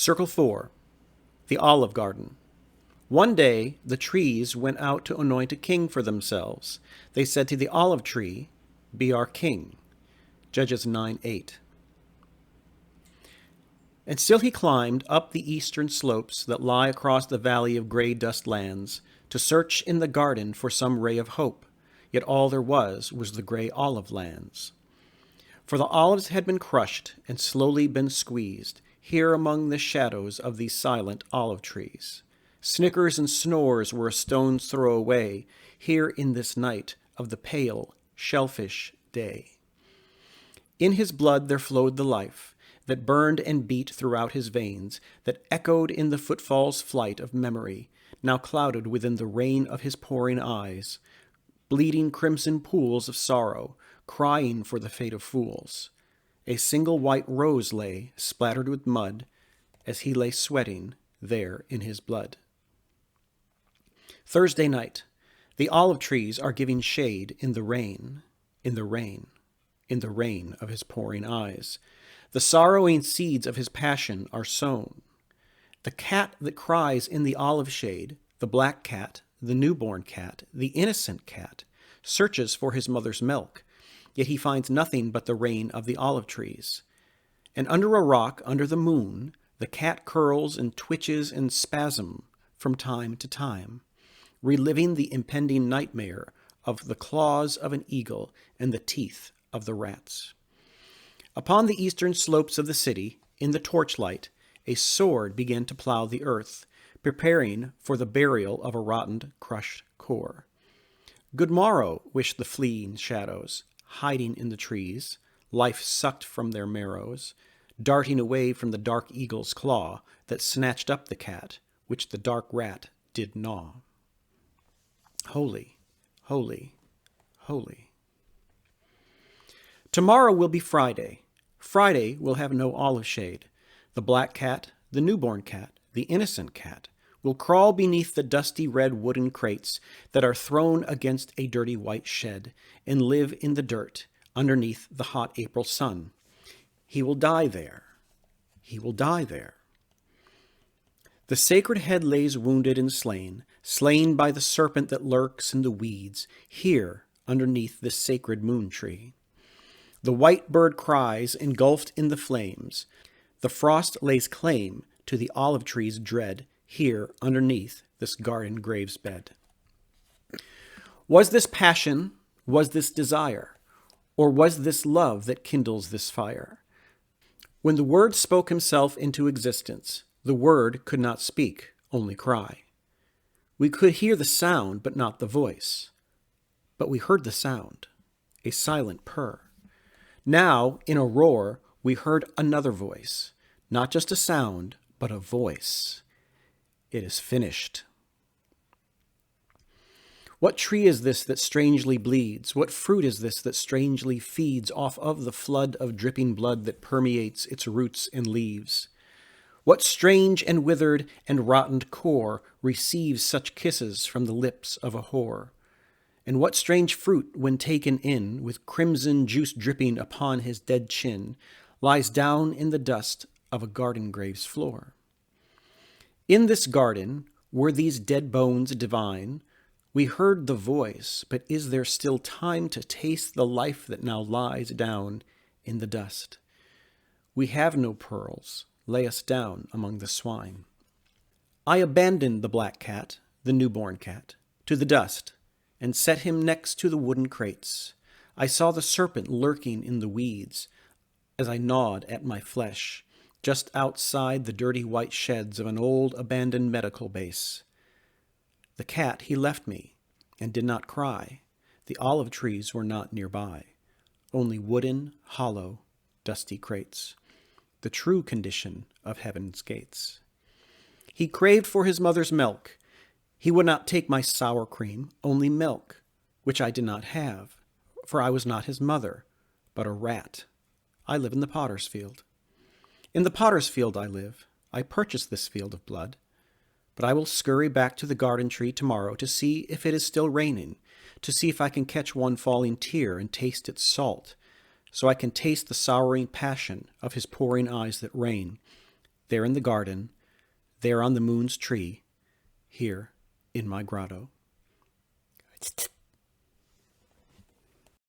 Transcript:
Circle 4. The Olive Garden. One day the trees went out to anoint a king for themselves. They said to the olive tree, "Be our king." Judges 9:8. And still he climbed up the eastern slopes that lie across the valley of gray dust lands to search in the garden for some ray of hope, yet all there was the gray olive lands. For the olives had been crushed and slowly been squeezed, here among the shadows of these silent olive trees. Snickers and snores were a stone's throw away, here in this night of the pale, shellfish day. In his blood there flowed the life that burned and beat throughout his veins, that echoed in the footfall's flight of memory, now clouded within the rain of his pouring eyes, bleeding crimson pools of sorrow, crying for the fate of fools. A single white rose lay, splattered with mud, as he lay sweating there in his blood. Thursday night. The olive trees are giving shade in the rain, in the rain, in the rain of his pouring eyes. The sorrowing seeds of his passion are sown. The cat that cries in the olive shade, the black cat, the newborn cat, the innocent cat, searches for his mother's milk, yet he finds nothing but the rain of the olive trees. And under a rock, under the moon, the cat curls and twitches in spasm from time to time, reliving the impending nightmare of the claws of an eagle and the teeth of the rats. Upon the eastern slopes of the city, in the torchlight, a sword began to plow the earth, preparing for the burial of a rotten, crushed core. Good morrow, wished the fleeing shadows, hiding in the trees, life sucked from their marrows, darting away from the dark eagle's claw that snatched up the cat, which the dark rat did gnaw. Holy, holy, holy. Tomorrow will be Friday. Friday will have no olive shade. The black cat, the newborn cat, the innocent cat, will crawl beneath the dusty red wooden crates that are thrown against a dirty white shed and live in the dirt underneath the hot April sun. He will die there. He will die there. The sacred head lays wounded and slain, slain by the serpent that lurks in the weeds, here underneath this sacred moon tree. The white bird cries, engulfed in the flames. The frost lays claim to the olive tree's dread, here underneath this garden grave's bed. Was this passion, was this desire, or was this love that kindles this fire? When the Word spoke himself into existence, the Word could not speak, only cry. We could hear the sound, but not the voice. But we heard the sound, a silent purr. Now, in a roar, we heard another voice, not just a sound, but a voice. It is finished. What tree is this that strangely bleeds? What fruit is this that strangely feeds off of the flood of dripping blood that permeates its roots and leaves? What strange and withered and rotten core receives such kisses from the lips of a whore? And what strange fruit, when taken in, with crimson juice dripping upon his dead chin, lies down in the dust of a garden grave's floor? In this garden, were these dead bones divine? We heard the voice, but is there still time to taste the life that now lies down in the dust? We have no pearls, lay us down among the swine. I abandoned the black cat, the newborn cat, to the dust, and set him next to the wooden crates. I saw the serpent lurking in the weeds as I gnawed at my flesh, just outside the dirty white sheds of an old abandoned medical base. The cat, he left me, and did not cry. The olive trees were not nearby, only wooden, hollow, dusty crates, the true condition of heaven's gates. He craved for his mother's milk. He would not take my sour cream, only milk, which I did not have, for I was not his mother, but a rat. I live in the potter's field. In the potter's field I live. I purchased this field of blood. But I will scurry back to the garden tree tomorrow to see if it is still raining, to see if I can catch one falling tear and taste its salt, so I can taste the souring passion of his pouring eyes that rain, there in the garden, there on the moon's tree, here in my grotto.